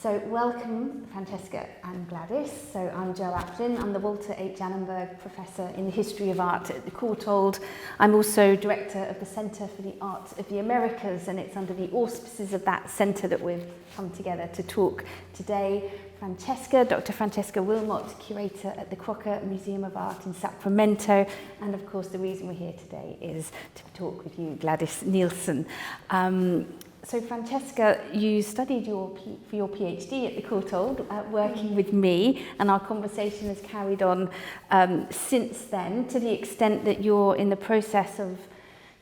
So welcome, Francesca and Gladys. So I'm Jo Applin. I'm the Walter H. Annenberg Professor in the History of Art at the Courtauld. I'm also Director of the Centre for the Art of the Americas, and it's under the auspices of that centre that we've come together to talk today. Dr. Francesca Wilmott, Curator at the Crocker Museum of Art in Sacramento, and of course the reason we're here today is to talk with you, Gladys Nilsson. So Francesca, you studied for your Ph.D. at the Courtauld, working with me, and our conversation has carried on since then, to the extent that you're in the process of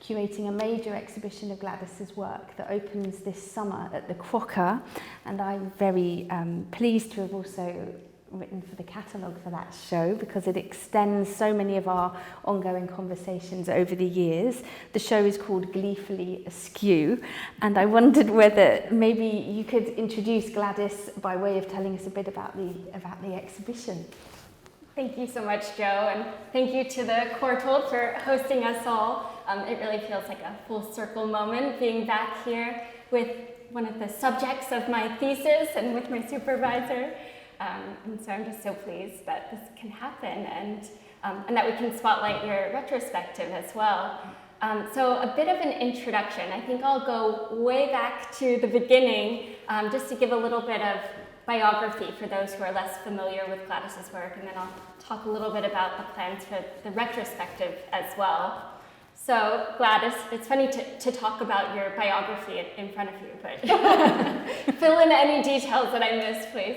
curating a major exhibition of Gladys's work that opens this summer at the Crocker, and I'm very pleased to have also written for the catalogue for that show because it extends so many of our ongoing conversations over the years. The show is called Gleefully Askew, and I wondered whether maybe you could introduce Gladys by way of telling us a bit about the exhibition. Thank you so much, Jo, and thank you to the Courtauld for hosting us all. It really feels like a full circle moment being back here with one of the subjects of my thesis and with my supervisor. And so I'm just so pleased that this can happen and that we can spotlight your retrospective as well. So a bit of an introduction. I think I'll go way back to the beginning just to give a little bit of biography for those who are less familiar with Gladys's work, and then I'll talk a little bit about the plans for the retrospective as well. So Gladys, it's funny to talk about your biography in front of you, but fill in any details that I missed, please.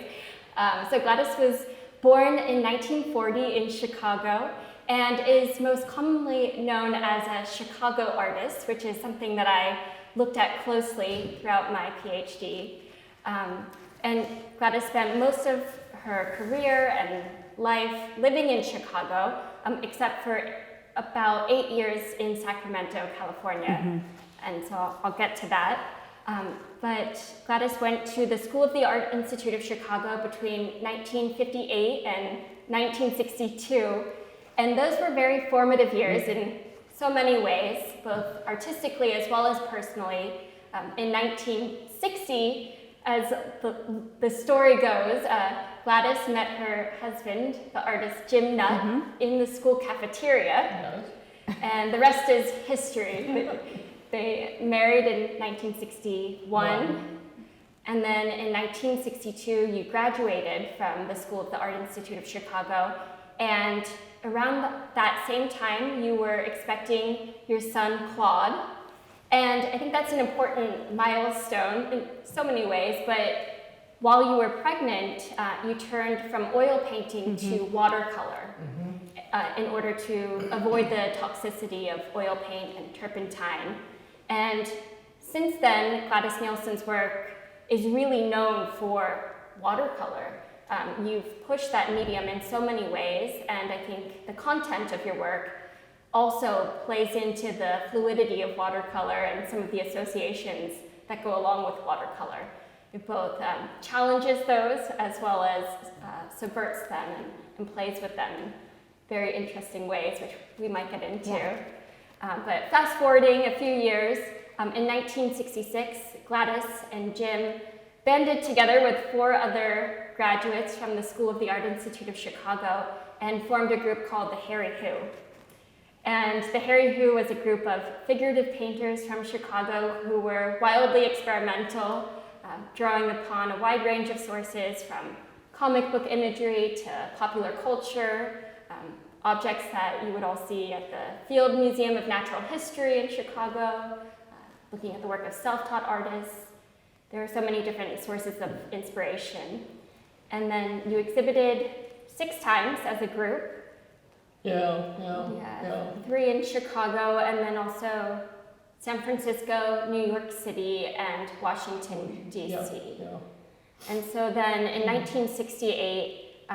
So Gladys was born in 1940 in Chicago and is most commonly known as a Chicago artist, which is something that I looked at closely throughout my PhD. And Gladys spent most of her career and life living in Chicago, except for about 8 years in Sacramento, California. Mm-hmm. And so I'll get to that. But Gladys went to the School of the Art Institute of Chicago between 1958 and 1962. And those were very formative years in so many ways, both artistically as well as personally. In 1960, as the story goes, Gladys met her husband, the artist Jim Nutt, in the school cafeteria. And the rest is history. They married in 1961, and then in 1962 you graduated from the School of the Art Institute of Chicago, and around that same time you were expecting your son Claude, and I think that's an important milestone in so many ways, but while you were pregnant, you turned from oil painting to watercolor in order to avoid the toxicity of oil paint and turpentine. And since then, Gladys Nilsson's work is really known for watercolor. You've pushed that medium in so many ways, and I think the content of your work also plays into the fluidity of watercolor and some of the associations that go along with watercolor. It both challenges those as well as subverts them and plays with them in very interesting ways, which we might get into. Yeah. But fast forwarding a few years, in 1966, Gladys and Jim banded together with 4 other graduates from the School of the Art Institute of Chicago and formed a group called the Harry Who. And the Harry Who was a group of figurative painters from Chicago who were wildly experimental, drawing upon a wide range of sources from comic book imagery to popular culture, objects that you would all see at the Field Museum of Natural History in Chicago, looking at the work of self-taught artists. There are so many different sources of inspiration. And then you exhibited 6 times as a group. Yeah. 3 in Chicago, and then also San Francisco, New York City, and Washington, D.C. Yeah. And so then in 1968,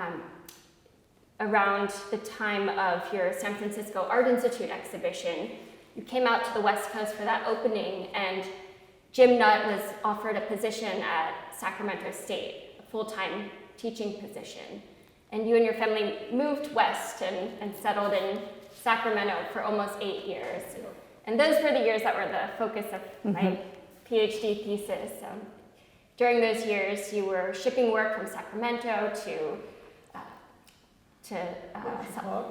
around the time of your San Francisco Art Institute exhibition, you came out to the West Coast for that opening, and Jim Nutt was offered a position at Sacramento State, a full-time teaching position. And you and your family moved west and settled in Sacramento for almost 8 years. And those were the years that were the focus of my PhD thesis. during those years, you were shipping work from Sacramento to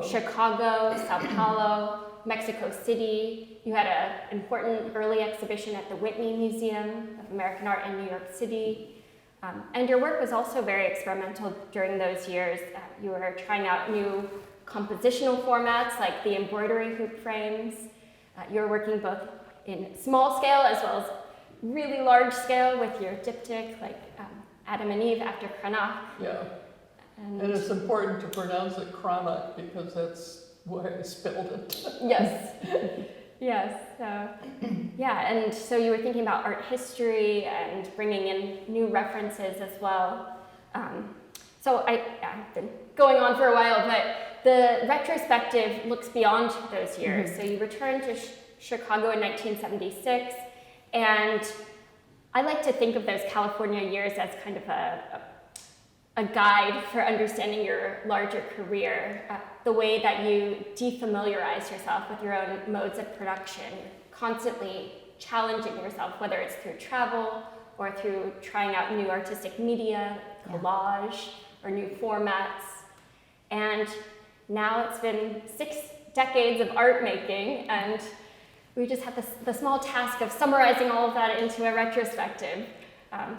Chicago, Sao Paulo, Mexico City. You had an important early exhibition at the Whitney Museum of American Art in New York City. And your work was also very experimental during those years. You were trying out new compositional formats like the embroidery-hoop frames. You were working both in small scale as well as really large scale with your diptych, like Adam and Eve after Cranach. Yeah. And it's important to pronounce it Cranach because that's where I spelled it. Yes. Yes. So, yeah, and so you were thinking about art history and bringing in new references as well. So I've been going on for a while, but the retrospective looks beyond those years. So you returned to Chicago in 1976, and I like to think of those California years as kind of a guide for understanding your larger career, the way that you defamiliarize yourself with your own modes of production, constantly challenging yourself, whether it's through travel or through trying out new artistic media, collage, or new formats. And now it's been 6 decades of art making, and we just have the small task of summarizing all of that into a retrospective.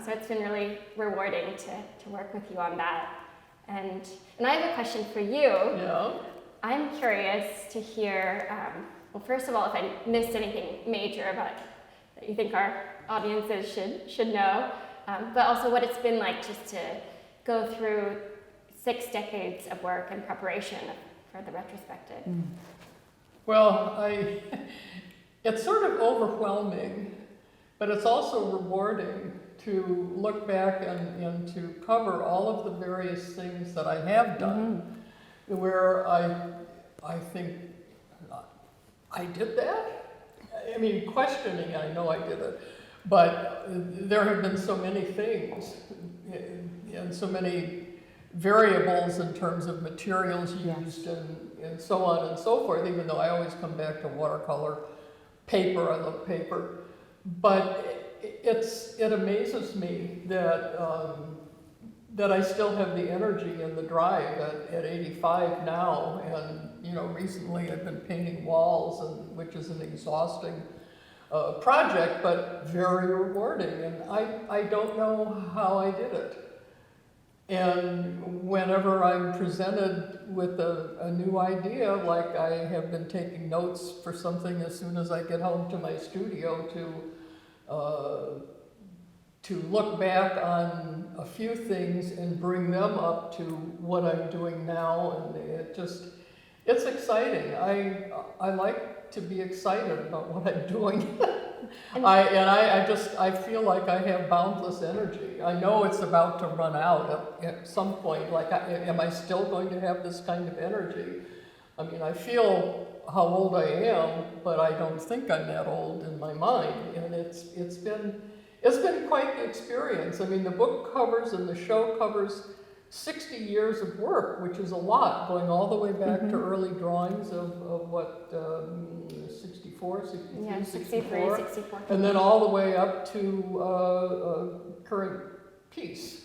So it's been really rewarding to work with you on that. And I have a question for you. Yeah. I'm curious to hear, well, first of all, if I missed anything major about that you think our audiences should know, but also what it's been like just to go through 6 decades of work and preparation for the retrospective. Well, it's sort of overwhelming, but it's also rewarding to look back and to cover all of the various things that I have done, where I think I did that. I mean, questioning, I know I did it, but there have been so many things and so many variables in terms of materials used and so on and so forth, even though I always come back to watercolor, paper, I love paper. But it amazes me that that I still have the energy and the drive at 85 now, and recently I've been painting walls, which is an exhausting project, but very rewarding, and I don't know how I did it. And whenever I'm presented with a new idea, like I have been taking notes for something as soon as I get home to my studio to look back on a few things and bring them up to what I'm doing now, and it's exciting. I like to be excited about what I'm doing. I feel like I have boundless energy. I know it's about to run out at some point. Like, am I still going to have this kind of energy? I mean, I feel how old I am, but I don't think I'm that old in my mind. And it's been quite the experience. I mean, the book covers and the show covers 60 years of work, which is a lot, going all the way back to early drawings of what, 64, 63, Yeah, 64, 64. and then all the way up to current piece,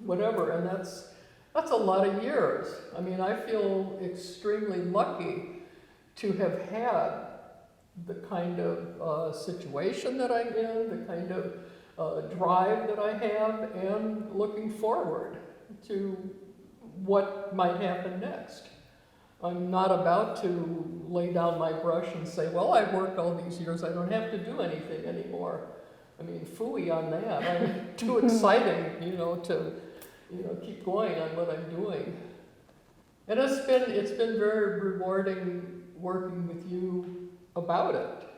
whatever, and that's a lot of years. I mean, I feel extremely lucky to have had the kind of situation that I'm in, the kind of drive that I have, and looking forward to what might happen next. I'm not about to lay down my brush and say, well, I've worked all these years, I don't have to do anything anymore. I mean, phooey on that. I'm too exciting, to keep going on what I'm doing. And it's been very rewarding working with you about it.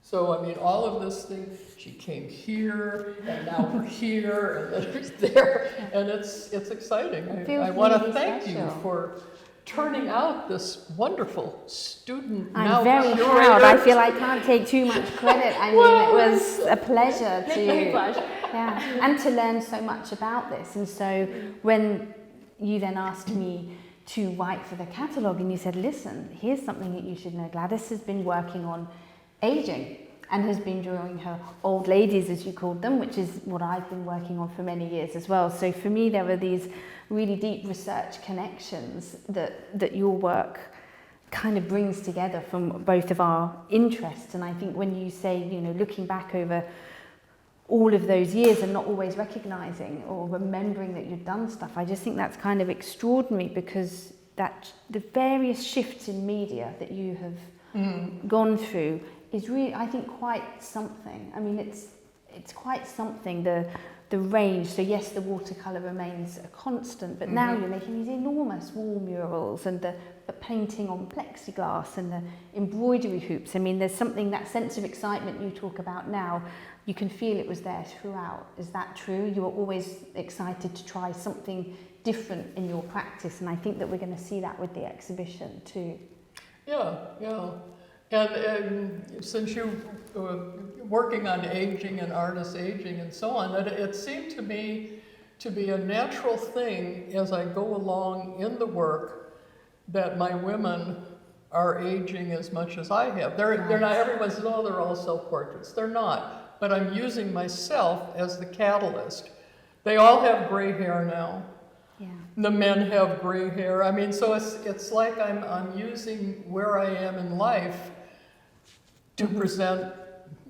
So, I mean, all of this thing, she came here, and now we're here, and then it's there, and it's exciting. I want to thank you for turning out this wonderful student. I'm very proud. I feel I can't take too much credit. I mean, it was a pleasure and to learn so much about this. And so when you then asked me to write for the catalogue, and you said, listen, here's something that you should know. Gladys has been working on aging and has been drawing her old ladies, as you called them, which is what I've been working on for many years as well. So for me, there were these really deep research connections that your work kind of brings together from both of our interests. And I think when you say, you know, looking back over all of those years and not always recognizing or remembering that you've done stuff, I just think that's kind of extraordinary, because that the various shifts in media that you have gone through is really, I think, quite something. I mean, it's quite something, the range. So yes, the watercolor remains a constant, but now you're making these enormous wall murals, and the painting on plexiglass, and the embroidery hoops. I mean, there's something, that sense of excitement you talk about now, you can feel it was there throughout. Is that true? You were always excited to try something different in your practice, and I think that we're going to see that with the exhibition too. Yeah. And since you working on aging and artists aging and so on, it seemed to me to be a natural thing as I go along in the work that my women are aging as much as I have. They're not, everyone says, oh, they're all self-portraits. They're not, but I'm using myself as the catalyst. They all have gray hair now. Yeah. The men have gray hair. I mean, so it's like I'm using where I am in life to present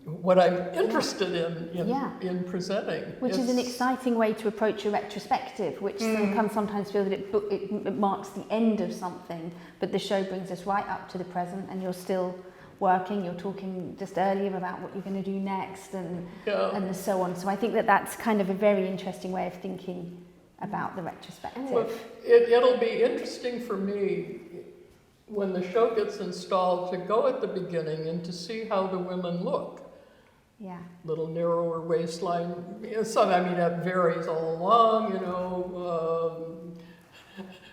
what I'm interested in presenting. Which is an exciting way to approach a retrospective, which can sometimes feel that it marks the end of something, but the show brings us right up to the present, and you're still working. You're talking just earlier about what you're going to do next, and so on. So I think that that's kind of a very interesting way of thinking about the retrospective. Well, it'll be interesting for me when the show gets installed to go at the beginning and to see how the women look. Yeah. Little narrower waistline. Some, I mean, that varies all along, you know.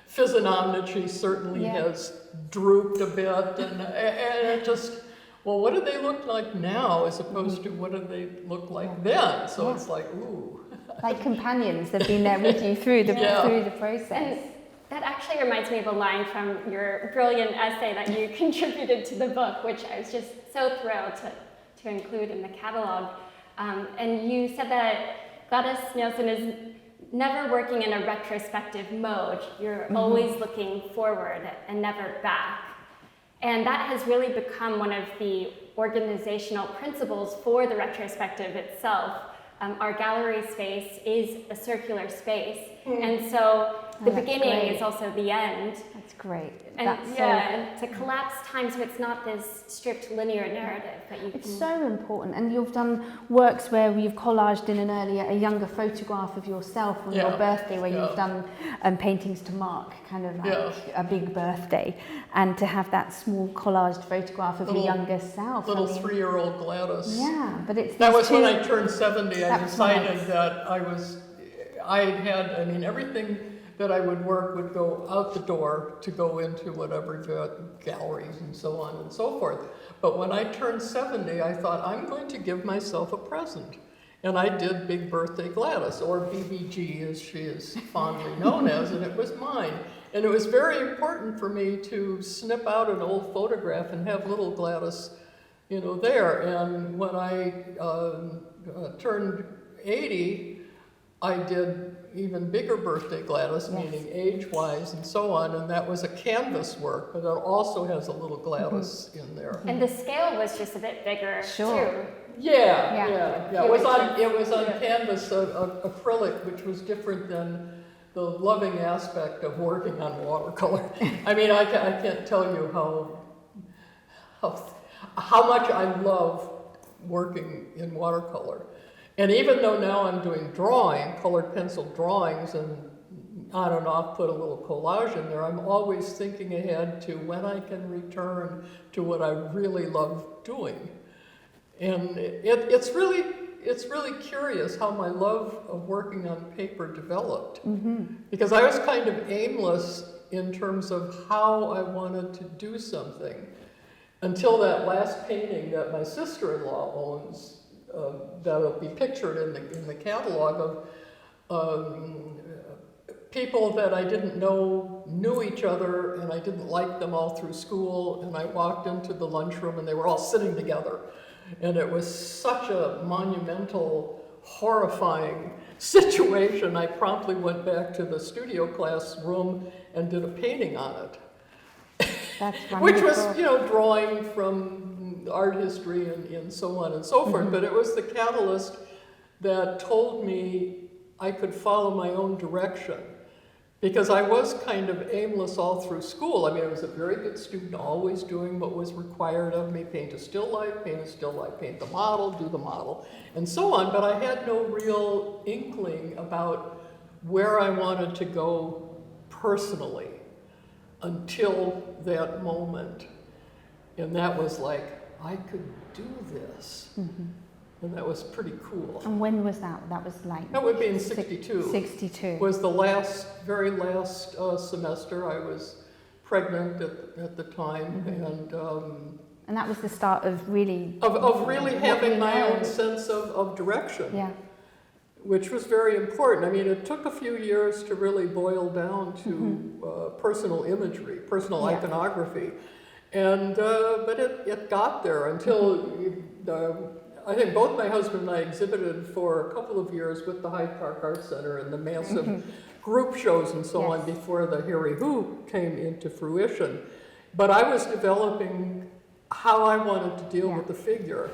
Physiognometry certainly has drooped a bit, and it just, well, what do they look like now as opposed to what do they look like then? So it's like, ooh. Like companions, they've been there with you through the process. And that actually reminds me of a line from your brilliant essay that you contributed to the book, which I was just so thrilled to include in the catalog. And you said that Gladys Nilsson is never working in a retrospective mode. You're always looking forward and never back. And that has really become one of the organizational principles for the retrospective itself. Our gallery space is a circular space, and so the beginning is also the end. That's great. And and to collapse time so it's not this strict linear narrative that you It's so important, and you've done works where you've collaged in a younger photograph of yourself on your birthday, where you've done paintings to mark kind of like a big birthday, and to have that small collaged photograph of your younger self. Little 3-year-old Gladys. Yeah, but it's that was when I turned 70. I decided that I had everything that I would work would go out the door to go into whatever galleries and so on and so forth. But when I turned 70, I thought, I'm going to give myself a present. And I did Big Birthday Gladys, or BBG as she is fondly known as, and it was mine. And it was very important for me to snip out an old photograph and have little Gladys, there. And when I turned 80, I did even bigger birthday Gladys, meaning age-wise and so on, and that was a canvas work, but it also has a little Gladys in there. And the scale was just a bit bigger, too. Yeah. It was on canvas, acrylic, which was different than the loving aspect of working on watercolor. I mean, I can't tell you how much I love working in watercolor. And even though now I'm doing colored pencil drawings, and on and off put a little collage in there, I'm always thinking ahead to when I can return to what I really love doing. And it's really curious how my love of working on paper developed. Because I was kind of aimless in terms of how I wanted to do something until that last painting that my sister-in-law owns. That'll be pictured in the catalog of people that I didn't know knew each other, and I didn't like them all through school, and I walked into the lunchroom and they were all sitting together. And it was such a monumental, horrifying situation. I promptly went back to the studio class room and did a painting on it. That's Which was, wonderful. drawing from art history and so on and so forth. But it was the catalyst that told me I could follow my own direction. Because I was kind of aimless all through school. I mean, I was a very good student, always doing what was required of me, paint a still life, paint a still life, paint the model, do the model, and so on. But I had no real inkling about where I wanted to go personally until that moment. And that was like, I could do this. And that was pretty cool. And when was that? That was like... That would be in 62. 62. Was the very last semester. I was pregnant at the time, And that was the start of really... Of really having my know. own sense of direction. Yeah. Which was very important. I mean, it took a few years to really boil down to personal imagery, personal iconography. And, but it got there until... I think both my husband and I exhibited for a couple of years with the Hyde Park Art Center and the massive group shows and so on before the Harry-Hoo came into fruition. But I was developing how I wanted to deal with the figure.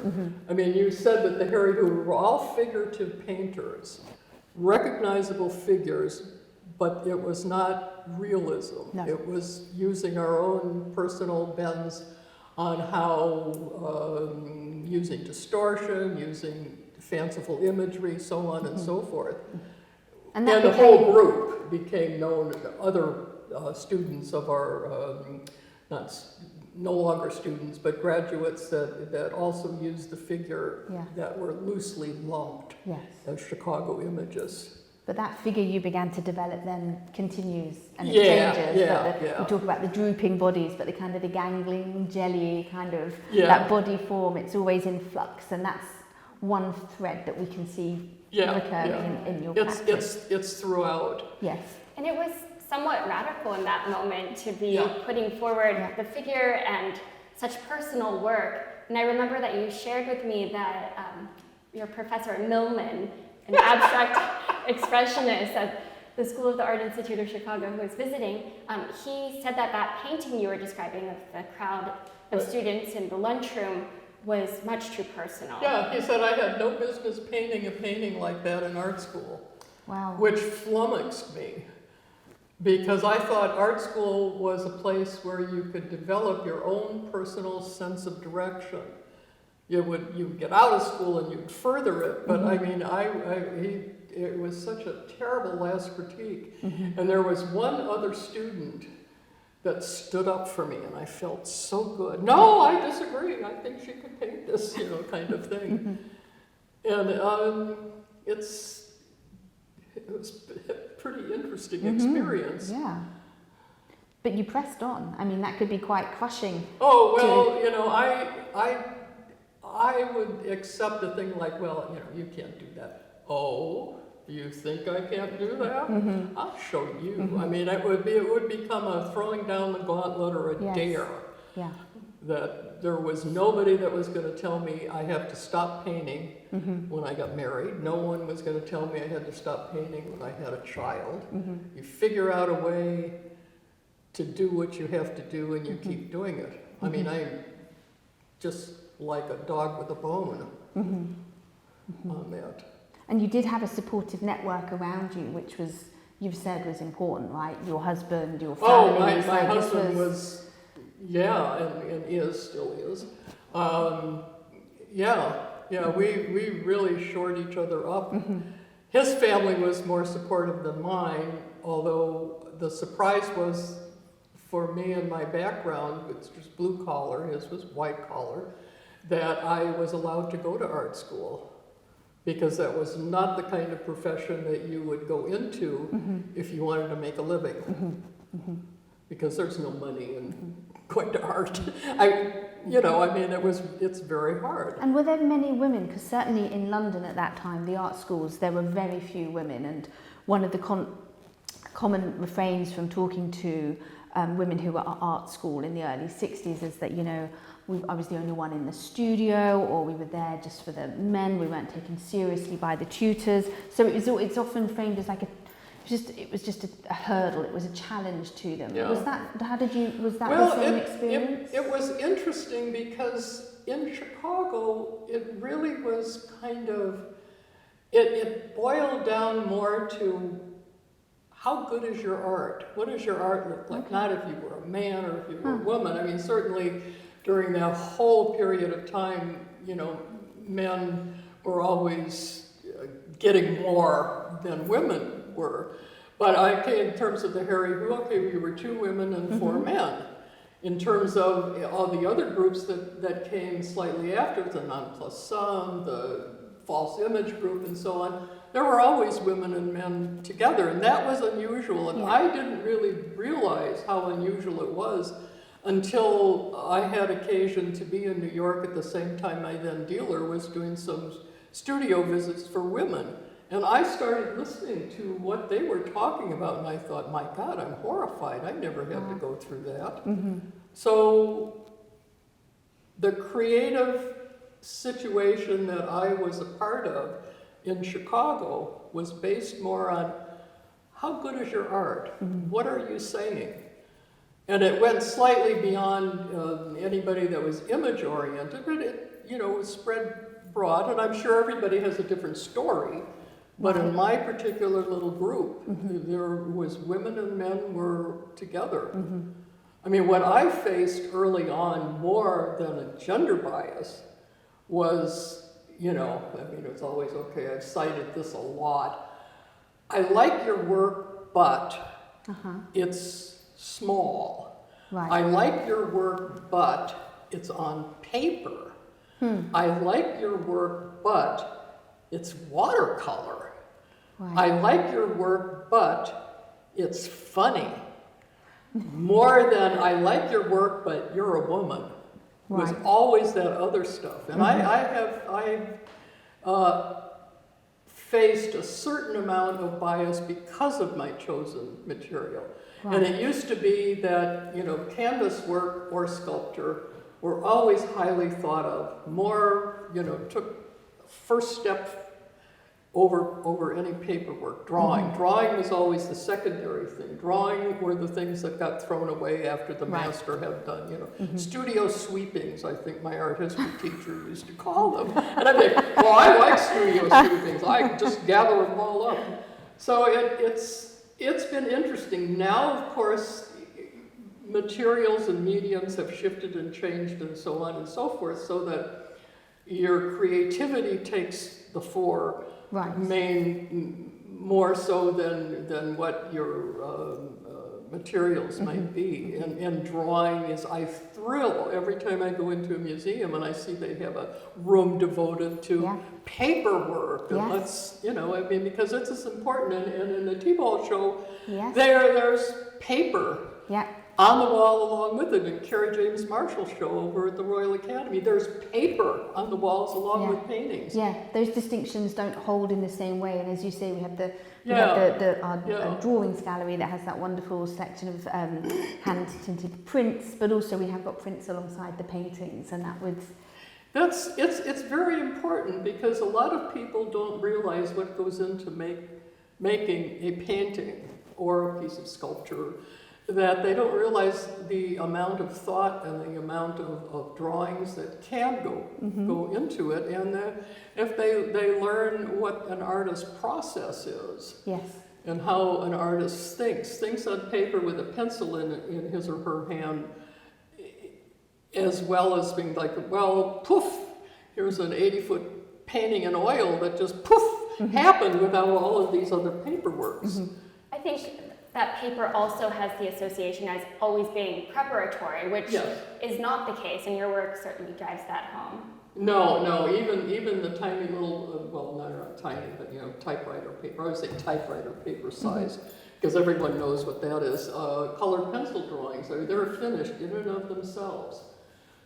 I mean, you said that the Harry-Hoo were all figurative painters, recognizable figures, but it was not realism. No. It was using our own personal bends on how using distortion, using fanciful imagery, so on and so forth. And the whole group became known, other students of our, no longer students, but graduates that also used the figure that were loosely lumped as Chicago images. But that figure you began to develop then continues and it changes. We talk about the drooping bodies, but the kind of the gangling, jelly kind of that body form, it's always in flux, and that's one thread that we can see recurring in your practice. It's throughout. Yes. And it was somewhat radical in that moment to be putting forward the figure and such personal work. And I remember that you shared with me that your professor Millman, an abstract expressionist at the School of the Art Institute of Chicago who was visiting, he said that painting you were describing of the crowd of students in the lunchroom was much too personal. Yeah, he said I had no business painting a painting like that in art school. Wow. Which flummoxed me, because I thought art school was a place where you could develop your own personal sense of direction. You'd get out of school and you'd further it, but I mean, it was such a terrible last critique. And there was one other student that stood up for me, and I felt so good. No, I disagree. I think she could paint this, kind of thing. And it was a pretty interesting experience. Yeah. But you pressed on. I mean, that could be quite crushing. Oh, well, I would accept a thing like, well, you can't do that. Oh, you think I can't do that? I'll show you. I mean, it would become a throwing down the gauntlet or a dare. Yeah. That there was nobody that was going to tell me I have to stop painting when I got married. No one was going to tell me I had to stop painting when I had a child. You figure out a way to do what you have to do, and you keep doing it. I mean, I'm just like a dog with a bone on that. And you did have a supportive network around you, which was, you've said, was important, right? Your husband, your family. Oh, my husband was, and still is. We really shored each other up. His family was more supportive than mine, although the surprise was, for me and my background, which was blue collar, his was white collar, that I was allowed to go to art school, because that was not the kind of profession that you would go into if you wanted to make a living, because there's no money in going to art. It's very hard. And were there many women? Because certainly in London at that time, the art schools, there were very few women, and one of the common refrains from talking to women who were at art school in the early 60s is that, I was the only one in the studio, or we were there just for the men. We weren't taken seriously by the tutors. So it's often framed as like it was just a hurdle. It was a challenge to them. Yeah. Was that Well, the same experience? It was interesting because in Chicago, it really was kind of, it boiled down more to how good is your art? What does your art look like? Not if you were a man or if you were a woman. I mean, certainly during that whole period of time, men were always getting more than women were. But in terms of the Harry Hoop, we were 2 women and 4 men. In terms of all the other groups that came slightly after, the non-plus-some, the false image group, and so on, there were always women and men together, and that was unusual. And I didn't really realize how unusual it was until I had occasion to be in New York at the same time my then dealer was doing some studio visits for women. And I started listening to what they were talking about, and I thought, my God, I'm horrified. I never had to go through that. So the creative situation that I was a part of in Chicago was based more on how good is your art? What are you saying? And it went slightly beyond anybody that was image-oriented, but it was spread broad, and I'm sure everybody has a different story. But in my particular little group, there was women and men were together. I mean, what I faced early on more than a gender bias was, it's always, I've cited this a lot. I like your work, but it's small. Right. I like your work, but it's on paper. I like your work, but it's watercolor. Right. I like your work, but it's funny. More than I like your work, but you're a woman. It was always that other stuff. And I've faced a certain amount of bias because of my chosen material. Right. And it used to be that, canvas work or sculpture were always highly thought of, more, took first step over any paperwork. Drawing was always the secondary thing. Drawing were the things that got thrown away after the master had done, studio sweepings, I think my art history teacher used to call them. And I think, well, I like studio sweepings. I just gather them all up. So it's been interesting. Now, of course, materials and mediums have shifted and changed and so on and so forth, so that your creativity takes the fore, more so than what your materials might be. And drawing is, I thrill every time I go into a museum and I see they have a room devoted to paperwork. And that's, because it's as important. And in the Thiebaud show, there's paper on the wall along with it. In Carrie James Marshall's show over at the Royal Academy, there's paper on the walls along with paintings. Yeah, those distinctions don't hold in the same way. And as you say, we have our drawings gallery that has that wonderful selection of hand-tinted prints, but also we have got prints alongside the paintings, and that would... It's very important, because a lot of people don't realize what goes into making a painting or a piece of sculpture, that they don't realize the amount of thought and the amount of drawings that can go into it, and if they learn what an artist's process is, and how an artist thinks on paper with a pencil in his or her hand, as well as being like, well, poof, here's an 80-foot painting in oil that just poof happened without all of these other paperworks. I think that paper also has the association as always being preparatory, which is not the case, and your work certainly drives that home. No, even the tiny little, well, not tiny, but typewriter paper. I would say typewriter paper size, because everyone knows what that is. Colored pencil drawings, they're finished in and of themselves.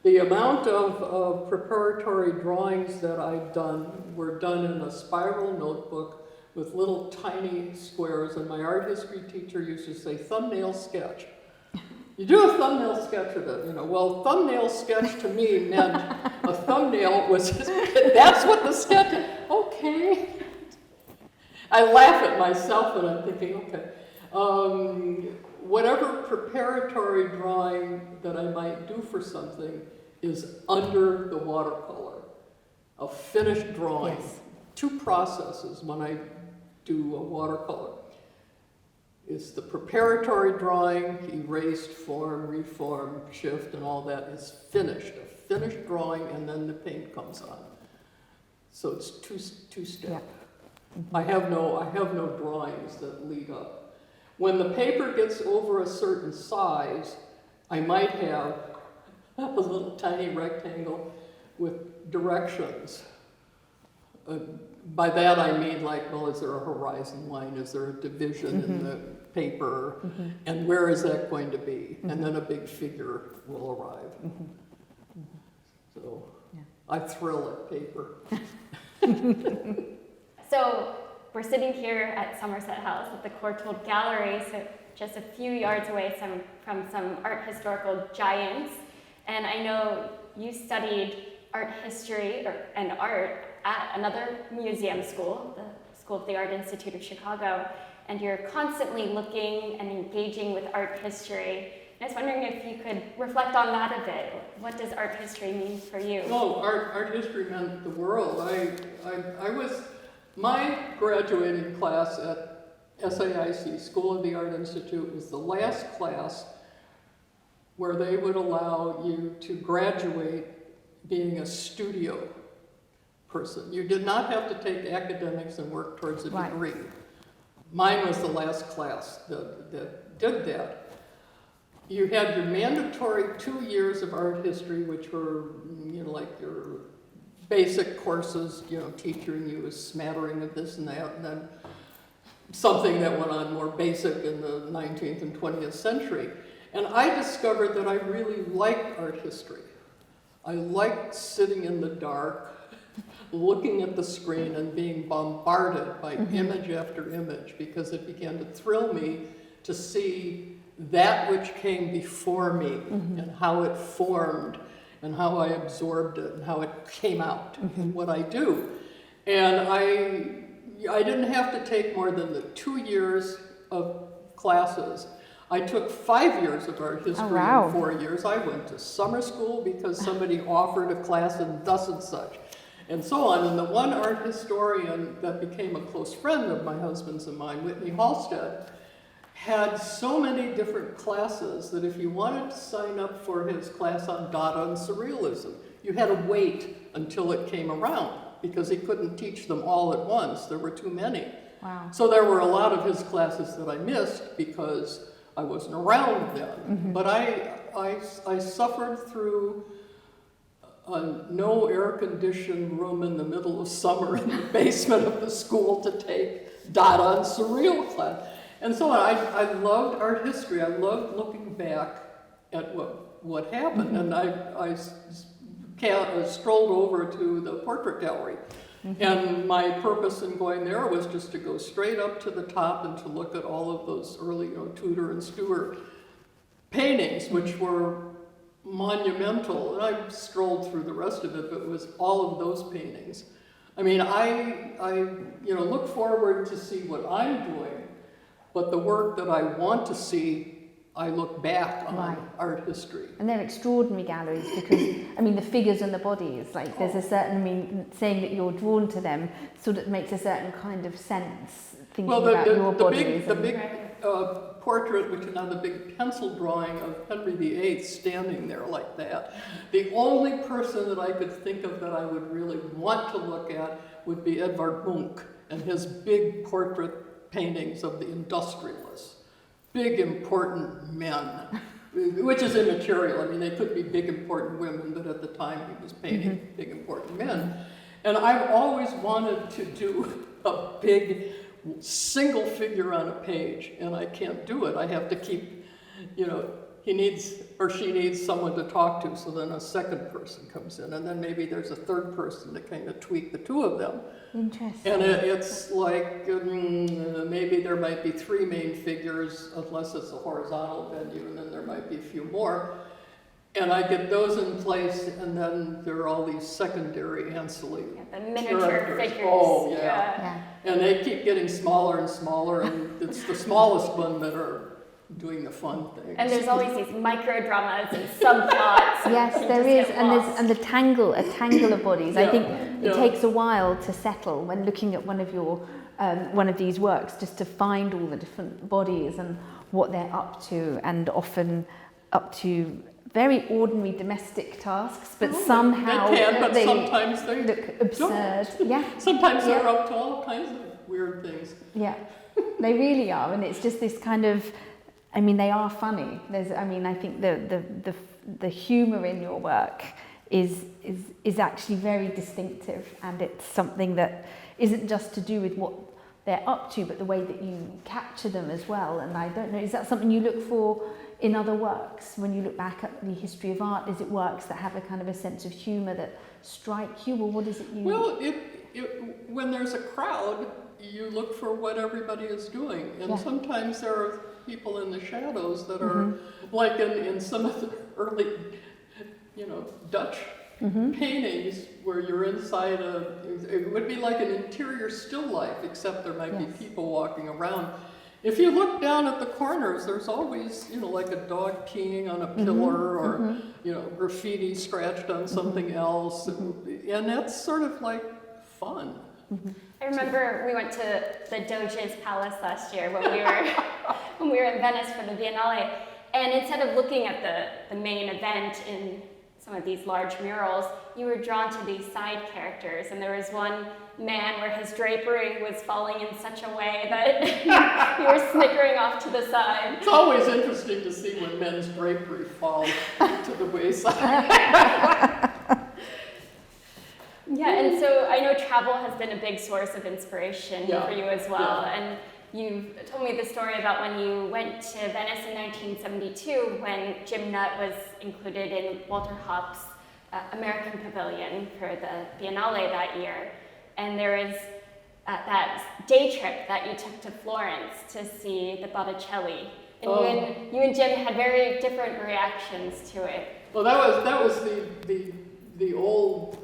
The amount of preparatory drawings that I've done were done in a spiral notebook with little tiny squares, and my art history teacher used to say, thumbnail sketch. You do a thumbnail sketch of it, Well, thumbnail sketch to me meant a thumbnail was, that's what the sketch is. Okay. I laugh at myself when I'm thinking, okay. Whatever preparatory drawing that I might do for something is under the watercolor, a finished drawing. Yes. Two processes when I do a watercolor. Is the preparatory drawing, erased, form, reform, shift, and all that is finished. A finished drawing, and then the paint comes on. So it's two-step. Yeah. I have no drawings that lead up. When the paper gets over a certain size, I might have a little tiny rectangle with directions. By that I mean is there a horizon line? Is there a division in the paper? And where is that going to be? And then a big figure will arrive. So I thrill at paper. So we're sitting here at Somerset House at the Courtauld Gallery, so just a few yards away from some art historical giants. And I know you studied art history and art at another museum school, the School of the Art Institute of Chicago, and you're constantly looking and engaging with art history. And I was wondering if you could reflect on that a bit. What does art history mean for you? Oh, art history meant the world. My graduating class at SAIC, School of the Art Institute, was the last class where they would allow you to graduate being a studio person. You did not have to take academics and work towards a degree. Mine was the last class that did that. You had your mandatory 2 years of art history, which were, like your basic courses, teaching you a smattering of this and that, and then something that went on more basic in the 19th and 20th century. And I discovered that I really liked art history. I liked sitting in the dark, looking at the screen and being bombarded by image after image, because it began to thrill me to see that which came before me and how it formed and how I absorbed it and how it came out in what I do. And I didn't have to take more than the 2 years of classes. I took 5 years of art history in 4 years. I went to summer school because somebody offered a class in thus and such, and so on. And the one art historian that became a close friend of my husband's and mine, Whitney Halstead, had so many different classes that if you wanted to sign up for his class on Dada and Surrealism, you had to wait until it came around because he couldn't teach them all at once. There were too many. Wow. So there were a lot of his classes that I missed because I wasn't around then. But I suffered through a no air-conditioned room in the middle of summer in the basement of the school to take Dada and Surreal class. And so I loved art history. I loved looking back at what happened. And I strolled over to the portrait gallery. And my purpose in going there was just to go straight up to the top and to look at all of those early Tudor and Stuart paintings, which were monumental. And I strolled through the rest of it, but it was all of those paintings. I mean, I look forward to see what I'm doing, but the work that I want to see, I look back on art history. And they're extraordinary galleries because, the figures and the bodies, there's a certain, saying that you're drawn to them sort of makes a certain kind of sense, thinking about your bodies. The big portrait, which is now the big pencil drawing of Henry VIII standing there like that. The only person that I could think of that I would really want to look at would be Edvard Munch and his big portrait paintings of the industrialists. Big, important men, which is immaterial. They could be big, important women, but at the time he was painting big, important men. And I've always wanted to do a big single figure on a page, and I can't do it. I have to keep, he needs or she needs someone to talk to, so then a second person comes in, and then maybe there's a third person to kind of tweak the two of them. Interesting. And it's like maybe there might be three main figures, unless it's a horizontal venue, and then there might be a few more. And I get those in place, and then there are all these secondary ancillary the miniature figures. Oh, yeah. And they keep getting smaller and smaller, and it's the smallest one that are doing the fun things. And there's always these micro dramas and subplots. Yes, there is, and the tangle of bodies. I think it takes a while to settle when looking at one of your one of these works, just to find all the different bodies and what they're up to, and often up to very ordinary domestic tasks, but somehow but sometimes they look absurd. Don't. Yeah. Sometimes they're up to all kinds of weird things. Yeah, they really are, and it's just this kind of. I mean, they are funny. I think the humour in your work is actually very distinctive, and it's something that isn't just to do with what they're up to, but the way that you capture them as well. And I don't know, is that something you look for in other works when you look back at the history of art? Is it works that have a kind of a sense of humour that strike you, or what is it you? Well, when there's a crowd, you look for what everybody is doing, and sometimes there are people in the shadows that are like in some of the early, Dutch paintings where you're inside it would be like an interior still life, except there might be people walking around. If you look down at the corners, there's always, like a dog peeing on a pillar or, graffiti scratched on something else. And that's sort of like fun. I remember we went to the Doge's Palace last year when we were in Venice for the Biennale, and instead of looking at the main event in some of these large murals, you were drawn to these side characters, and there was one man where his drapery was falling in such a way that you were snickering off to the side. It's always interesting to see when men's drapery falls to the wayside. Yeah, and so I know travel has been a big source of inspiration for you as well. And you told me the story about when you went to Venice in 1972 when Jim Nutt was included in Walter Hopp's American Pavilion for the Biennale that year. And there was that day trip that you took to Florence to see the Botticelli. And you and Jim had very different reactions to it. Well, that was the old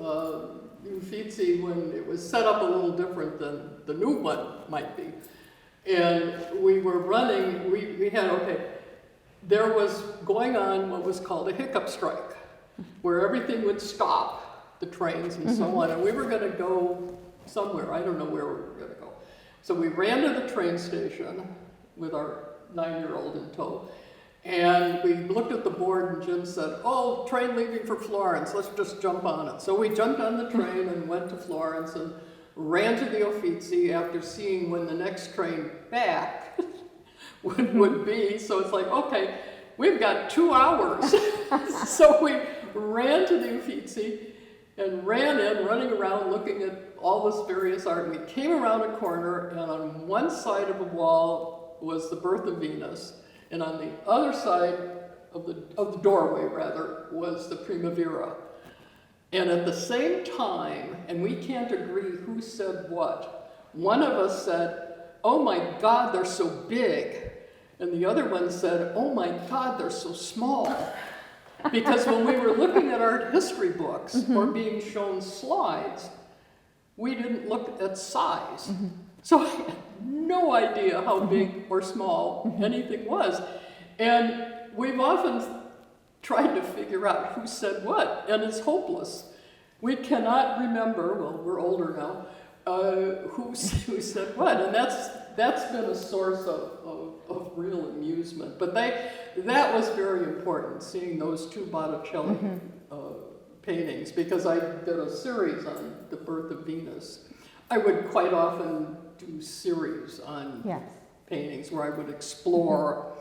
Uffizi when it was set up a little different than the new one might be. And we were running, we had, there was going on what was called a hiccup strike, where everything would stop, the trains and so on, and we were going to go somewhere. I don't know where we were going to go. So we ran to the train station with our 9-year-old in tow, and we looked at the board, and Jim said, train leaving for Florence, let's just jump on it. So we jumped on the train and went to Florence and ran to the Uffizi after seeing when the next train back would be. So it's like, we've got 2 hours. So we ran to the Uffizi and ran in, running around looking at all this various art. We came around a corner, and on one side of the wall was the Birth of Venus, and on the other side of the doorway, was the Primavera. And at the same time, and we can't agree who said what, one of us said, "Oh my God, they're so big." And the other one said, "Oh my God, they're so small." Because when we were looking at art history books or being shown slides, we didn't look at size. So I had no idea how big or small anything was. And we've often tried to figure out who said what, and it's hopeless. We cannot remember, well, we're older now, who said what, and that's been a source of real amusement. But that was very important, seeing those two Botticelli paintings, because I did a series on the Birth of Venus. I would quite often do series on paintings where I would explore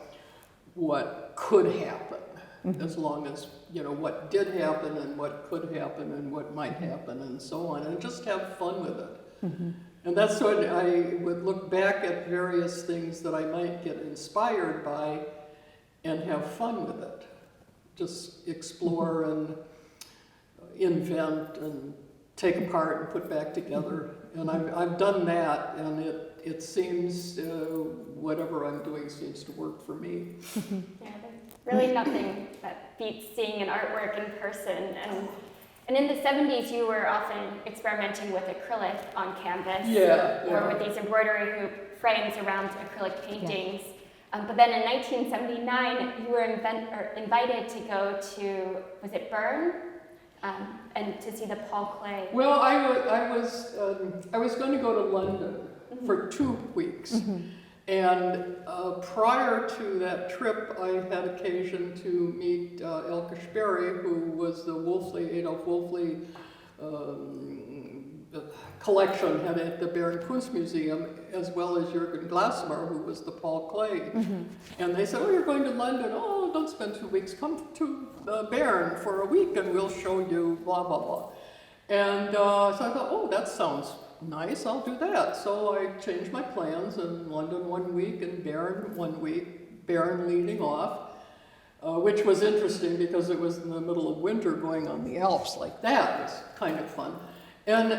what could happen, as long as, what did happen and what could happen and what might happen and so on, and just have fun with it. And that's what I would look back at various things that I might get inspired by and have fun with it. Just explore and invent and take apart and put back together. And I've done that, and it seems, whatever I'm doing seems to work for me. Yeah, there's really nothing that beats seeing an artwork in person. And in the 70s, you were often experimenting with acrylic on canvas, or with these embroidery-hoop frames around acrylic paintings. But then in 1979, you were invited to go to, was it Bern? And to see the Paul Klee. Well, I was going to go to London for 2 weeks, and prior to that trip, I had occasion to meet Elke Sperry, who was the Adolf Wolfli collection head at the Baron Kunstmuseum, as well as Jürgen Glasmer, who was the Paul Klee. And they said, "Oh, you're going to London. Oh, don't spend 2 weeks. Come to Baron for a week, and we'll show you blah blah blah." And so I thought, "Oh, that sounds nice. I'll do that." So I changed my plans, and London 1 week and Baron 1 week. Baron leading off, which was interesting because it was in the middle of winter, going on the Alps like that. It was kind of fun. And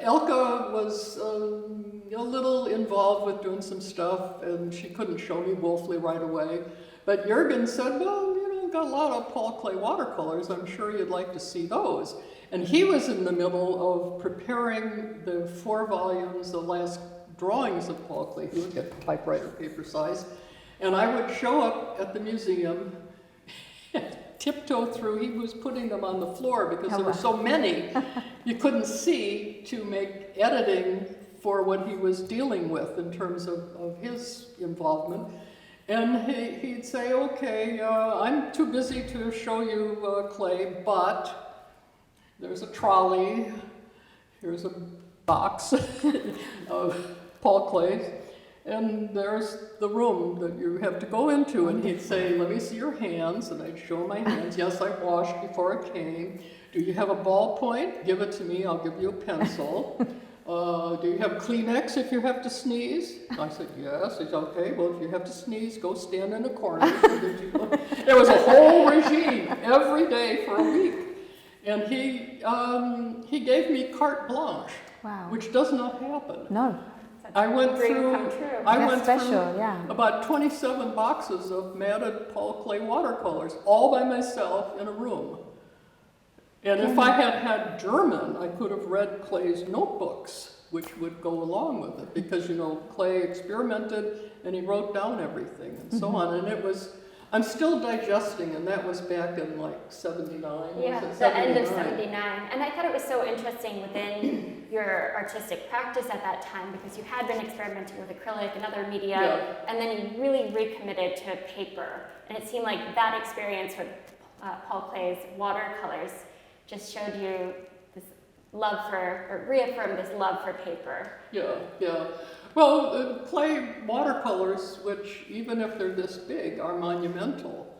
Elke was a little involved with doing some stuff, and she couldn't show me Wolfli right away. But Jürgen said, "Well, got a lot of Paul Klee watercolors. I'm sure you'd like to see those." And he was in the middle of preparing the 4 volumes, the last drawings of Paul Klee. He would get typewriter paper size. And I would show up at the museum, tiptoe through. He was putting them on the floor because there were so many you couldn't see to make editing for what he was dealing with in terms of his involvement. And he'd say, "Okay, I'm too busy to show you Klee, but there's a trolley, here's a box of Paul Klee, and there's the room that you have to go into." And he'd say, "Let me see your hands," and I'd show my hands. "Yes, I washed before I came. Do you have a ballpoint? Give it to me, I'll give you a pencil. Do you have Kleenex if you have to sneeze?" I said, "Yes." He said, "Okay, well, if you have to sneeze, go stand in a corner." There was a whole regime every day for a week. And he gave me carte blanche, which does not happen. No. I went through Yeah. about 27 boxes of matted Paul Klee watercolors, all by myself in a room. And if I had had German, I could have read Klee's notebooks, which would go along with it, because, Klee experimented and he wrote down everything and so on. And it was, I'm still digesting, and that was back in like 79. Yeah, the end of 79. And I thought it was so interesting within your artistic practice at that time, because you had been experimenting with acrylic and other media, and then you really recommitted to paper. And it seemed like that experience with Paul Klee's watercolors just showed you this love for, or reaffirmed this love for paper. Yeah. Well, Klee watercolors, which even if they're this big, are monumental,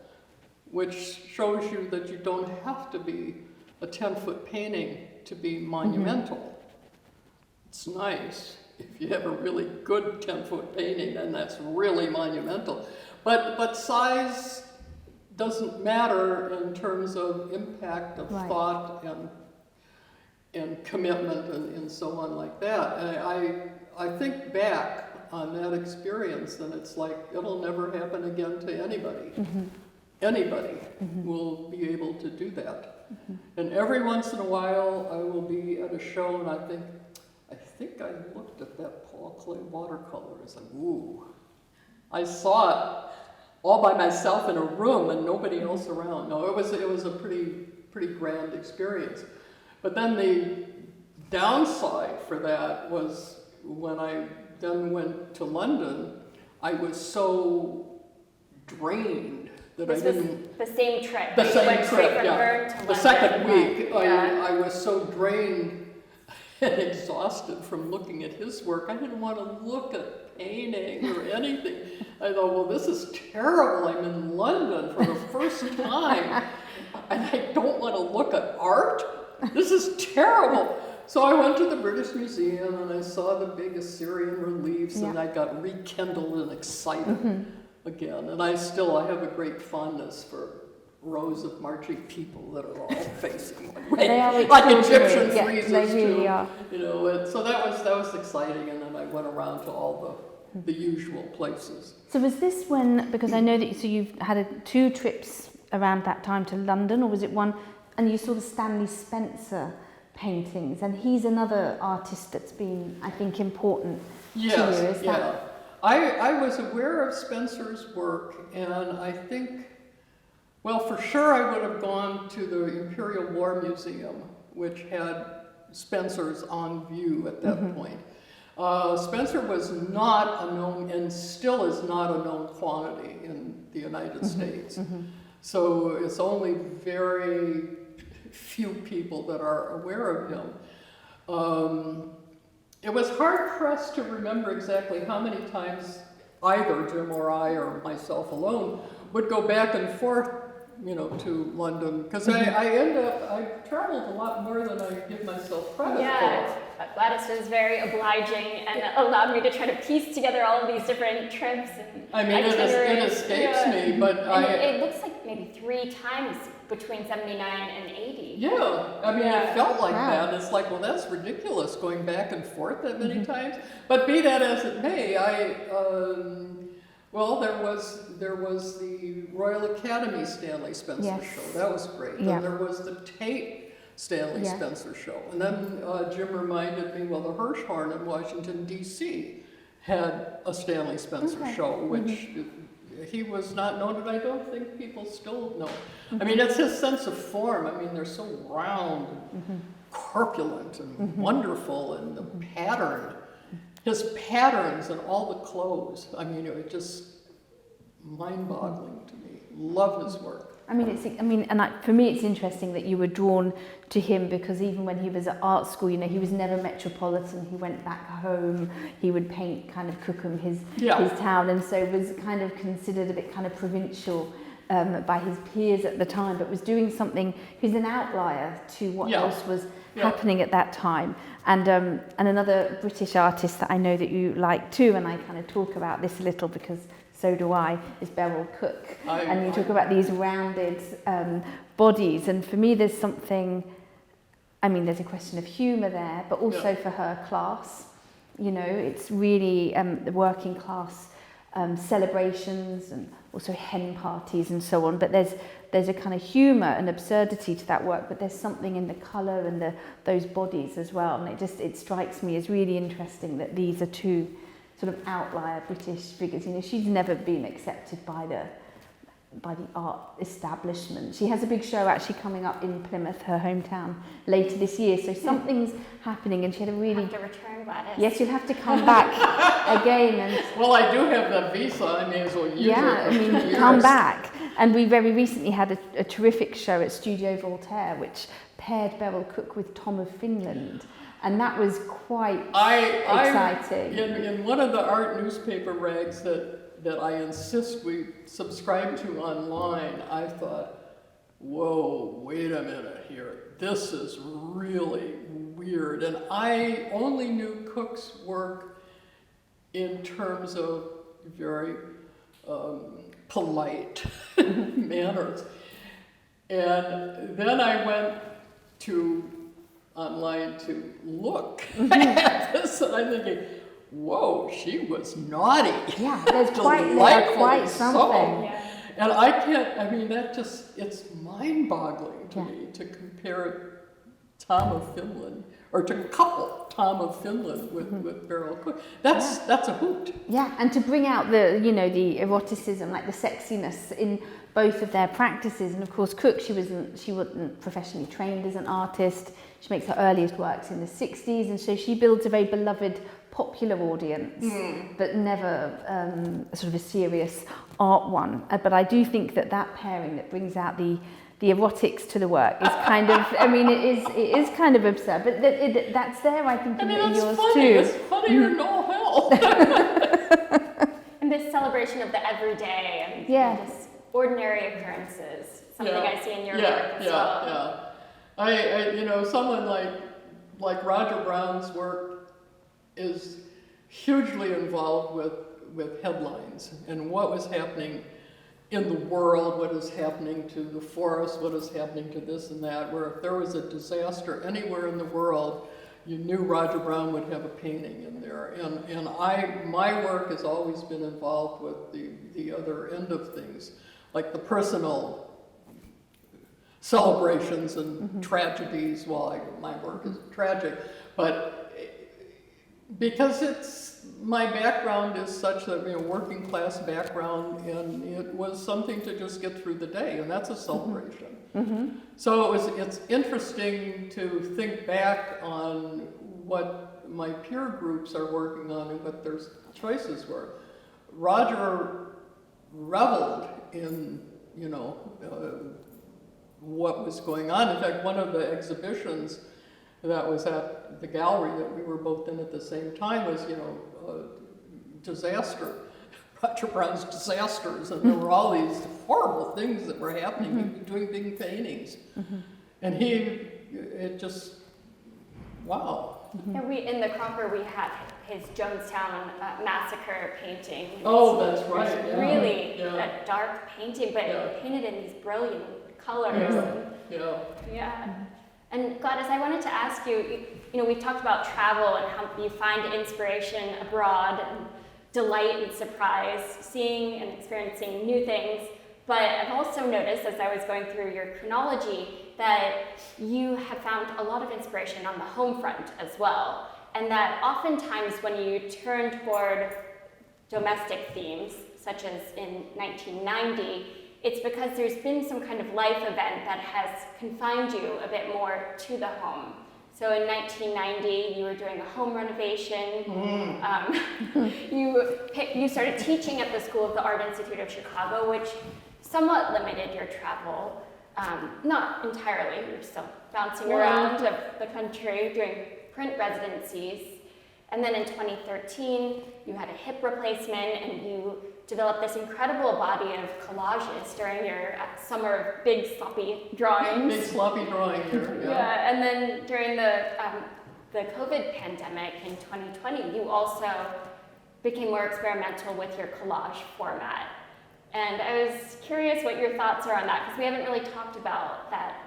which shows you that you don't have to be a 10-foot painting to be monumental. It's nice if you have a really good 10-foot painting, then that's really monumental. But size doesn't matter in terms of impact of thought and commitment and so on like that. And I think back on that experience, and it's like it'll never happen again to anybody. Anybody will be able to do that. And every once in a while I will be at a show and I think I looked at that Paul Klee watercolor. It's like, ooh. I saw it all by myself in a room and nobody else around. No, it was a pretty grand experience. But then the downside for that was when I then went to London, I was so drained that this I didn't... was the same trip. The same went straight trip, from Bern to The London. second week, Yeah. I was so drained and exhausted from looking at his work. I didn't want to look at painting or anything. I thought, well, this is terrible. I'm in London for the first time, and I don't want to look at art. This is terrible. So I went to the British Museum and I saw the big Assyrian reliefs and I got rekindled and excited again. And I have a great fondness for rows of marching people that are all facing They are like Egyptian yeah, friezes they really too. are. You know, and so that was exciting. And then I went around to all the usual places. So was this when, because I know that you've had 2 trips around that time to London, or was it one, and you saw the Stanley Spencer paintings, and he's another artist that's been, I think, important to you, is that? I was aware of Spencer's work, and I think, well, for sure I would have gone to the Imperial War Museum, which had Spencer's on view at that point. Spencer was not a known, and still is not a known quantity in the United States. So it's only very few people that are aware of him. It was hard pressed to remember exactly how many times either Jim or I or myself alone would go back and forth, you know, to London, because I traveled a lot more than I give myself credit for. Gladys was very obliging and allowed me to try to piece together all of these different trips and I mean, it escapes me, but it looks like maybe 3 times between 79 and 80. Yeah, I mean, it felt like that. It's like, well, that's ridiculous, going back and forth that many times. But be that as it may, well, there was the Royal Academy Stanley Spencer show. That was great. Yeah. And there was the Tate Stanley Spencer show. And then Jim reminded me, well, the Hirshhorn in Washington, D.C. had a Stanley Spencer show, which he was not known, and I don't think people still know. I mean, it's his sense of form. I mean, they're so round and corpulent and wonderful, and the pattern, his patterns and all the clothes. I mean, it was just mind-boggling to me. Love his work. For me, it's interesting that you were drawn to him, because even when he was at art school, you know, he was never metropolitan. He went back home. He would paint kind of Cookham, his town, and so was kind of considered a bit kind of provincial by his peers at the time, but was doing something. He was an outlier to what else was happening at that time. And another British artist that I know that you like too, and I kind of talk about this a little because so do I, is Beryl Cook. And you talk about these rounded bodies, and for me there's something, I mean, there's a question of humour there, but also for her class. You know, it's really the working class celebrations and also hen parties and so on, but there's a kind of humour and absurdity to that work, but there's something in the colour and those bodies as well, and it strikes me as really interesting that these are 2 sort of outlier British figures. You know, she's never been accepted by the art establishment. She has a big show actually coming up in Plymouth, her hometown, later this year. So something's happening, and she had a really. You have to return, Gladys. Yes, you'll have to come back again. And well, I do have that visa. I may as well use it. Yeah, I mean, come back. And we very recently had a terrific show at Studio Voltaire, which paired Beryl Cook with Tom of Finland. And that was quite exciting. In one of the art newspaper rags that I insist we subscribe to online, I thought, whoa, wait a minute here. This is really weird. And I only knew Cook's work in terms of very polite manners. And then I went online to look at this, and I'm thinking, whoa, she was naughty. Yeah, there's quite something. Yeah. And I can't, I mean, it's mind-boggling to me to compare Tom of Finland, or to couple Tom of Finland with Beryl Cook. That's a hoot. Yeah, and to bring out the eroticism, like the sexiness in both of their practices. And of course, Cook, she wasn't professionally trained as an artist. She makes her earliest works in the 60s, and so she builds a very beloved popular audience, but never sort of a serious art one. But I do think that pairing that brings out the erotics to the work is kind of, I mean, it is kind of absurd, but that's there, I think, in yours funny. too. It's funnier than all hell. And this celebration of the everyday and just ordinary occurrences, something I see in your work as well. I someone like like Roger Brown's work is hugely involved with headlines and what was happening in the world, what is happening to the forest, what is happening to this and that, where if there was a disaster anywhere in the world, you knew Roger Brown would have a painting in there. And my work has always been involved with the other end of things, like the personal celebrations and tragedies. Well, my work is tragic, but because my background is such a working class background, and it was something to just get through the day, and that's a celebration. So it's interesting to think back on what my peer groups are working on and what their choices were. Roger reveled in what was going on. In fact, one of the exhibitions that was at the gallery that we were both in at the same time was, disaster, Roger Brown's disasters, and there were all these horrible things that were happening. He was doing big paintings, and wow. And in the Crocker, we had his Jonestown massacre painting. Oh, that's right. It's really a dark painting, but painted in these brilliant colors. Yeah. And Gladys, I wanted to ask you, we talked about travel and how you find inspiration abroad and delight and surprise, seeing and experiencing new things. But I've also noticed, as I was going through your chronology, that you have found a lot of inspiration on the home front as well. And that oftentimes when you turn toward domestic themes, such as in 1990, it's because there's been some kind of life event that has confined you a bit more to the home. So in 1990, you were doing a home renovation. You started teaching at the School of the Art Institute of Chicago, which somewhat limited your travel. Not entirely, you were still bouncing around the country doing print residencies. And then in 2013, you had a hip replacement and you developed this incredible body of collages during your summer of big sloppy drawings. Big sloppy drawing here, yeah. And then during the COVID pandemic in 2020, you also became more experimental with your collage format. And I was curious what your thoughts are on that, because we haven't really talked about that,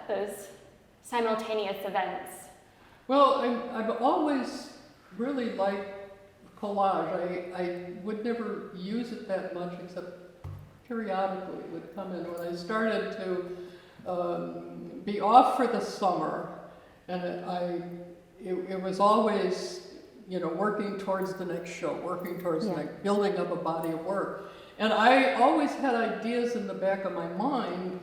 those simultaneous events. Well, I've always really liked collage. I would never use it that much, except periodically it would come in. When I started to be off for the summer, and it was always, working towards the next show, working towards the next, building up a body of work. And I always had ideas in the back of my mind,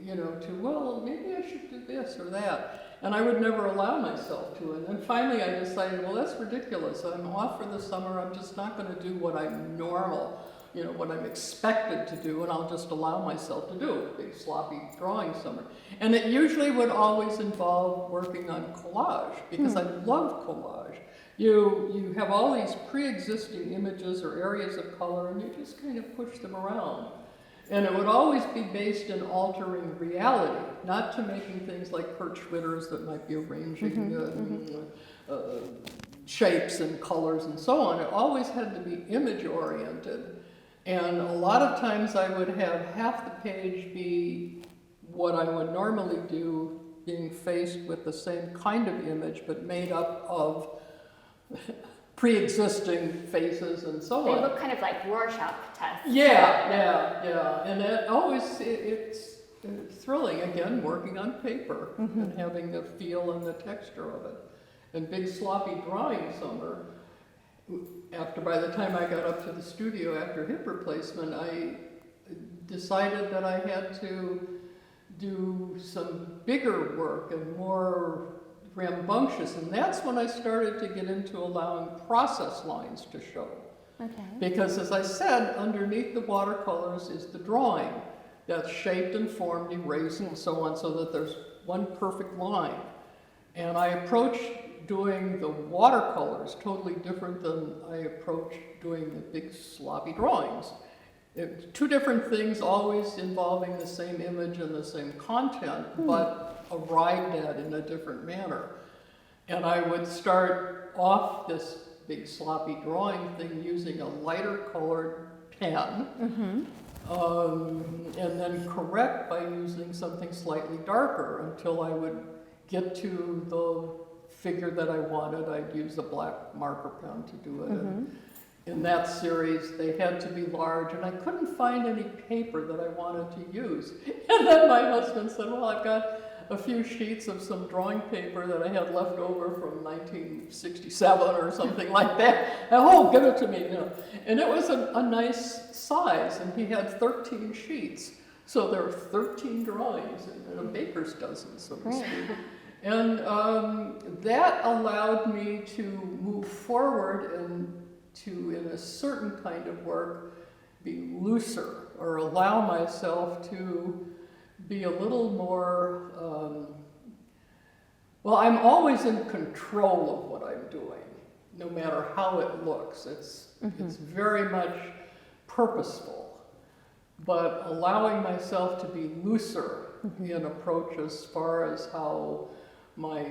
maybe I should do this or that. And I would never allow myself to. And then finally I decided, well, that's ridiculous. I'm off for the summer. I'm just not going to do what I'm normal, what I'm expected to do, and I'll just allow myself to do a big sloppy drawing summer. And it usually would always involve working on collage, because I love collage. You have all these pre-existing images or areas of color, and you just kind of push them around. And it would always be based in altering reality, not to making things like perch witters that might be arranging shapes and colors and so on. It always had to be image-oriented. And a lot of times I would have half the page be what I would normally do, being faced with the same kind of image, but made up of pre-existing faces and so on. They look kind of like Rorschach tests. Yeah. And it's thrilling, again, working on paper and having the feel and the texture of it. And big sloppy drawing summer, by the time I got up to the studio after hip replacement, I decided that I had to do some bigger work and more rambunctious, and that's when I started to get into allowing process lines to show. Okay. Because as I said, underneath the watercolors is the drawing that's shaped and formed, erased, and so on, so that there's one perfect line. And I approach doing the watercolors totally different than I approach doing the big sloppy drawings. two different things always involving the same image and the same content, but arrived at in a different manner. And I would start off this big sloppy drawing thing using a lighter colored pen, and then correct by using something slightly darker until I would get to the figure that I wanted. I'd use a black marker pen to do it. And in that series, they had to be large, and I couldn't find any paper that I wanted to use. And then my husband said, well, I've got a few sheets of some drawing paper that I had left over from 1967 or something like that. And, oh, give it to me, you know. And it was a nice size, and he had 13 sheets. So there were 13 drawings in a baker's dozen, so to speak. And that allowed me to move forward and to, in a certain kind of work, be looser, or allow myself to be a little more, well, I'm always in control of what I'm doing, no matter how it looks. It's very much purposeful, but allowing myself to be looser in approach as far as how my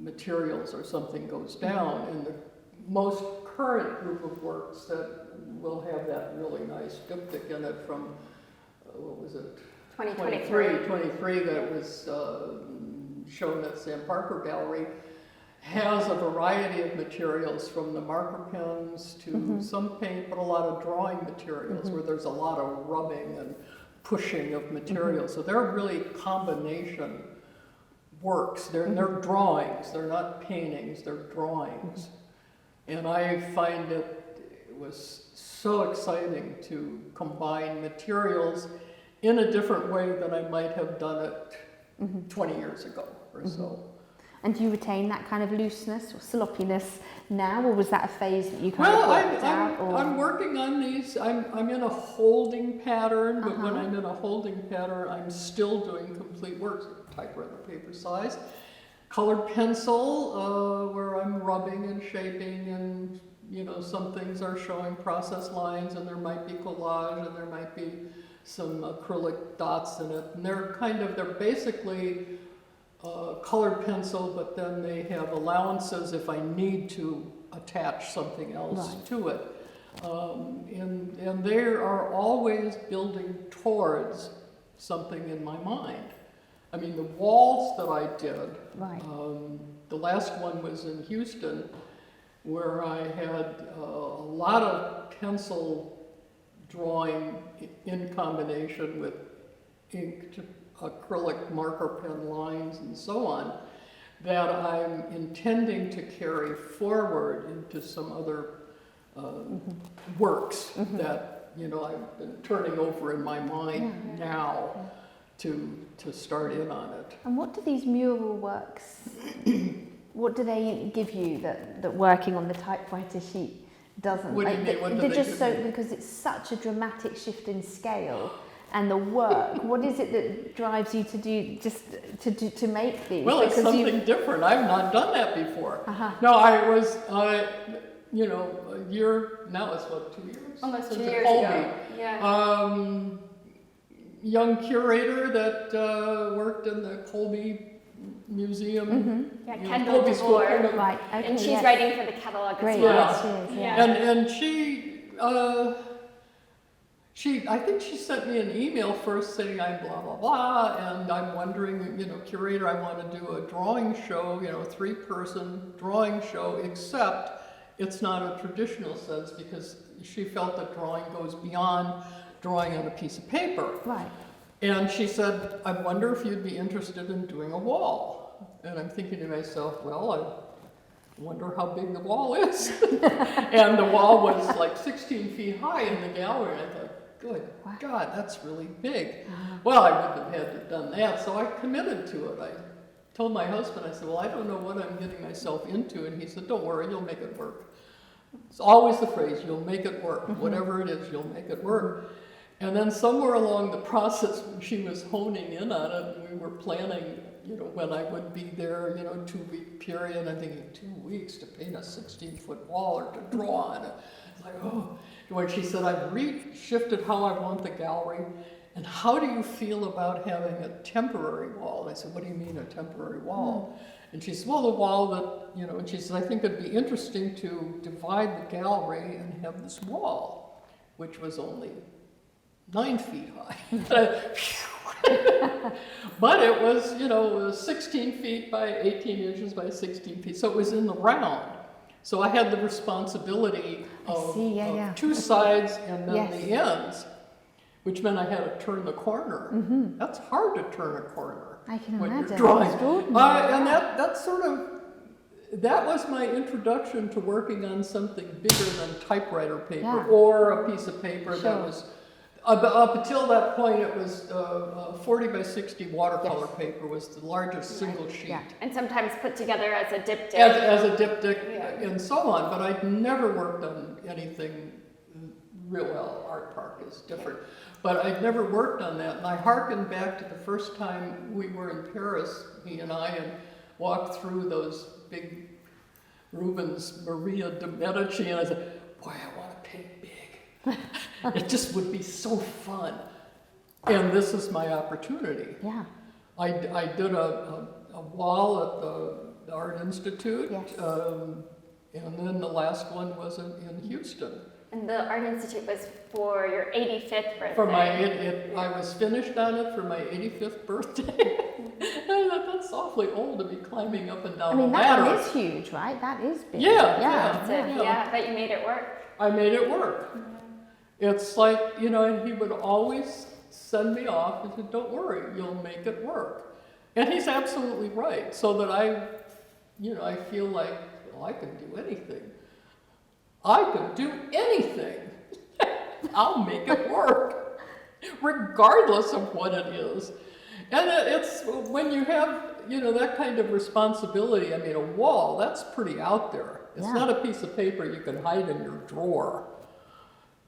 materials or something goes down. In the most current group of works that will have that really nice diptych in it from, what was it? 23 that was shown at Sam Parker Gallery, has a variety of materials from the marker pens to some paint, but a lot of drawing materials where there's a lot of rubbing and pushing of materials. So they're really combination works. They're drawings. They're not paintings. They're drawings. And I find it was so exciting to combine materials in a different way than I might have done it 20 years ago or so. And do you retain that kind of looseness or sloppiness now, or was that a phase that you kind of worked out? Or? I'm working on these. I'm in a holding pattern, but when I'm in a holding pattern, I'm still doing complete works, typewriter paper size. Colored pencil, where I'm rubbing and shaping, and you know, some things are showing process lines, and there might be collage, and there might be some acrylic dots in it. And they're basically colored pencil, but then they have allowances if I need to attach something else to it. And they are always building towards something in my mind. I mean, the walls that I did, the last one was in Houston, where I had a lot of pencil drawing in combination with inked acrylic marker pen lines and so on, that I'm intending to carry forward into some other works that, you know, I've been turning over in my mind now to start in on it. And what do these mural works, what do they give you that working on the typewriter sheet doesn't? What do you mean? What do they just give you? Because it's such a dramatic shift in scale and the work. What is it that drives you to do, just to make these? Well, it's because something different. I've not done that before. No, I was, you know, a year, now it's what, 2 years? Almost 2 Since years Colby. ago. Yeah. Young curator that worked in the Colby Museum. Yeah, you know, Kendall Colby School, DeVore. kind of- Right, okay, And she's yes. writing for the catalog Great, as well. yes, she is, yeah. And she, I think she sent me an email first saying I'm blah, blah, blah, and I'm wondering, you know, curator, I want to do a drawing show, you know, 3-person drawing show, except it's not a traditional sense because she felt that drawing goes beyond drawing on a piece of paper. Right. And she said, I wonder if you'd be interested in doing a wall. And I'm thinking to myself, well, I wonder how big the wall is. And the wall was like 16 feet high in the gallery. And I thought, good God, that's really big. Well, I wouldn't have had to have done that, so I committed to it. I told my husband, I said, well, I don't know what I'm getting myself into. And he said, don't worry, you'll make it work. It's always the phrase, you'll make it work. Whatever it is, you'll make it work. And then somewhere along the process, when she was honing in on it, and we were planning, you know, when I would be there, you know, 2-week period, I'm thinking 2 weeks to paint a 16-foot wall or to draw on it. It's like, oh. when she said, I've shifted how I want the gallery, and how do you feel about having a temporary wall? And I said, what do you mean a temporary wall? And she said, well, the wall that, you know, and she said, I think it'd be interesting to divide the gallery and have this wall, which was only 9 feet high. But it was, you know, it was 16 feet by 18 inches by 16 feet, so it was in the round. So I had the responsibility of 2 sides and then the ends, which meant I had to turn the corner. That's hard to turn a corner. I can when imagine. you're drawing. Extraordinary. And that was my introduction to working on something bigger than typewriter paper or a piece of paper that was, up until that point it was 40 by 60 watercolor paper was the largest single sheet. And sometimes put together as a diptych. As a diptych and so on, but I'd never worked on anything real well. Art Park is different. But I'd never worked on that, and I hearkened back to the first time we were in Paris, he and I, and walked through those big Rubens Maria de Medici, and I said, boy, I want to paint big. It just would be so fun. And this is my opportunity. Yeah. I did a wall at the Art Institute, and then the last one was in Houston. And the Art Institute was for your 85th birthday. For my, I was finished on it for my 85th birthday. I thought, that's awfully old to be climbing up and down the ladder. That is huge, right? That is big. Yeah, but you made it work. I made it work. It's like, you know, and he would always send me off and said, don't worry, you'll make it work. And he's absolutely right. So that I feel like, well, I can do anything. I could do anything. I'll make it work, regardless of what it is. And it's when you have, you know, that kind of responsibility. I mean, a wall, that's pretty out there. It's not a piece of paper you can hide in your drawer.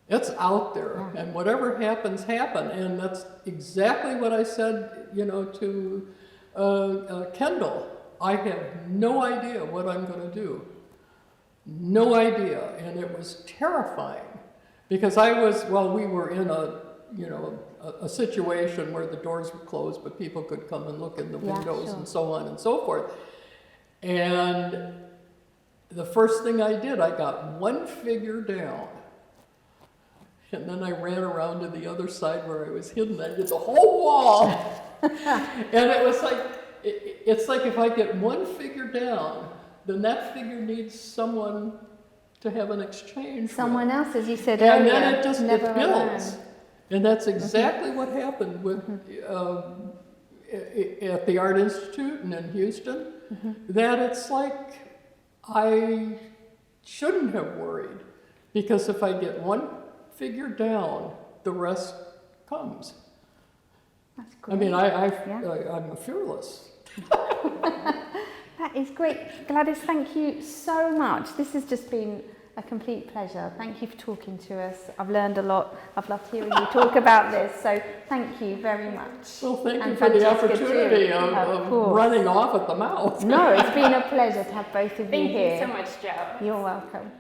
It's out there, and whatever happens, happen. And that's exactly what I said, you know, to Kendall. I have no idea what I'm going to do. No idea, and it was terrifying because we were in a situation where the doors were closed, but people could come and look in the windows and so on and so forth. And the first thing I did, I got one figure down, and then I ran around to the other side where I was hidden. I did the whole wall, and it was like, it's like if I get one figure down, then that figure needs someone to have an exchange Someone with. Else, as you said earlier. And then it never builds. alone. And that's exactly what happened with at the Art Institute and in Houston, that it's like I shouldn't have worried, because if I get one figure down, the rest comes. That's great. I mean, I'm fearless. That is great. Gladys, thank you so much. This has just been a complete pleasure. Thank you for talking to us. I've learned a lot. I've loved hearing you talk about this. So thank you very much. Well, thank you for the opportunity of running off at the mouth. No, it's been a pleasure to have both of you here. Thank you so much, Jo. You're welcome.